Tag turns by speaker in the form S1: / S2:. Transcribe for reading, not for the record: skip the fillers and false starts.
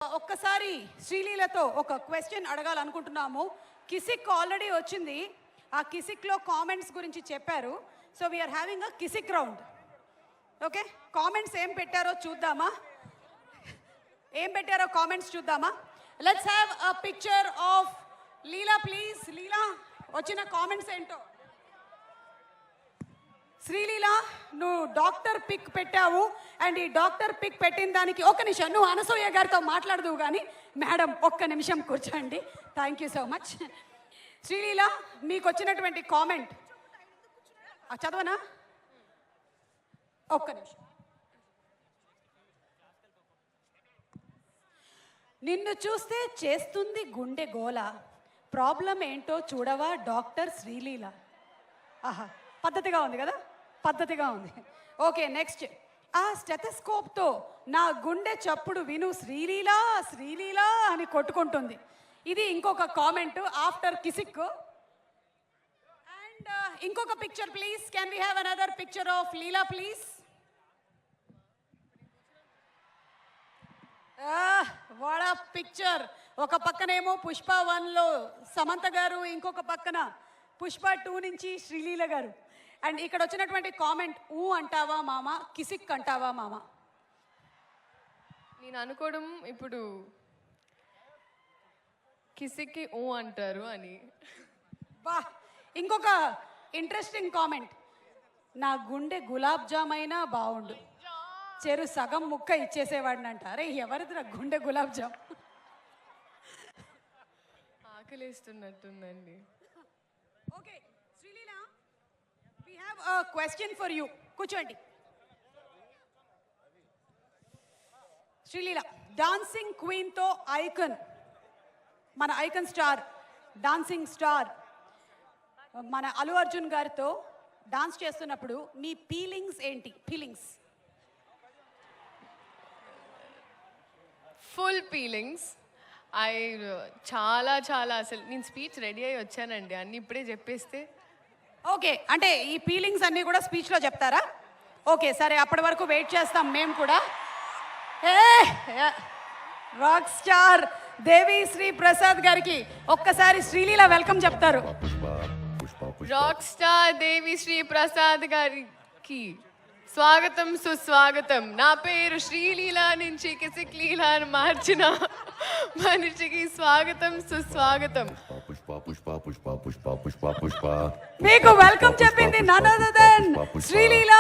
S1: ఒక్కసారి శ్రీలీలతో ఒక question అడగాలనుకుంటున్నాము. Kissik already వచ్చింది. ఆ కిసిక్లో కామెంట్స్ గురించి చెప్పారు. So we are having a Kissik round. Okay, comments ఏం పెట్టారో చూద్దామా? కామెంట్స్ చూద్దామా? Let's have a picture of Leela please. Leela, వచ్చిన కామెంట్స్ ఏంటో. శ్రీలీల, నువ్వు డాక్టర్ పిక్ పెట్టావు. అండ్ ఈ డాక్టర్ పిక్ పెట్టిన దానికి ఒక నిమిషం నువ్వు అనసూయ గారితో మాట్లాడదువు కానీ. మేడం, ఒక్క నిమిషం కూర్చోండి. Thank you so much. Sreeleela, మీకు వచ్చినటువంటి కామెంట్ చదవనా? ఒక్క నిమిషం. నిన్ను చూస్తే చేస్తుంది గుండె గోల, ప్రాబ్లం ఏంటో చూడవా డాక్టర్ శ్రీలీల. ఆహా, పద్ధతిగా ఉంది కదా, పద్ధతిగా ఉంది. Okay, next. ఆ స్టెథోస్కోప్తో నా గుండె చప్పుడు విను శ్రీలీల శ్రీలీల అని కొట్టుకుంటుంది. ఇది ఇంకొక కామెంట్ ఆఫ్టర్ కిసిక్. అండ్ ఇంకొక picture please. Can we have another picture of Leela please? What ఆ పిక్చర్. ఒక పక్కనేమో పుష్ప 1లో సమంత గారు, ఇంకొక పక్కన పుష్ప 2 నుంచి శ్రీలీల గారు. అండ్ ఇక్కడ వచ్చినటువంటి కామెంట్, ఊ అంటావా మామ, కిసిక్ అంటావా మామ?
S2: నేను అనుకోవడం ఇప్పుడు కిసిక్కి ఊ అంటారు అని.
S1: బా, ఇంకొక ఇంట్రెస్టింగ్ కామెంట్, నా గుండె గులాబ్ జామ్ అయినా బాగుండు, చెరు సగం ముక్క ఇచ్చేసేవాడిని అంట. అరే, ఎవరిదిరా గుండె గులాబ్ జామ్?
S2: ఆకలిస్తున్నట్టుందండి.
S1: Okay Sreeleela, we have a question for you. కూర్చోండి. శ్రీలీల, డాన్సింగ్ క్వీన్ తో ఐకన్, మన ఐకన్ స్టార్, డాన్సింగ్ స్టార్ మన అల్లు అర్జున్ గారితో డాన్స్ చేస్తున్నప్పుడు మీ ఫీలింగ్స్ ఏంటి? ఫీలింగ్స్?
S2: Full feelings. చాలా చాలా అసలు నేను స్పీచ్ రెడీ అయ్యి వచ్చానండి, అన్ని ఇప్పుడే చెప్పేస్తే.
S1: ఓకే, అంటే ఈ ఫీలింగ్స్ అన్నీ కూడా స్పీచ్లో చెప్తారా? ఓకే, సరే, అప్పటి వరకు వెయిట్ చేస్తాం మేము కూడా. రాక్ స్టార్ దేవి శ్రీ ప్రసాద్ గారికి ఒక్కసారి శ్రీలీల వెల్కమ్ చెప్తారు.
S2: రాక్ స్టార్ దేవి శ్రీ ప్రసాద్ గారికి స్వాగతం సుస్వాగతం. నా పేరు శ్రీలీల నుంచి కిసిక్ లీలా అని మార్చిన మనిషికి స్వాగతం సుస్వాగతం.
S1: మీకు వెల్కమ్ చెప్పింది నన్ అదర్ దెన్ శ్రీలీల.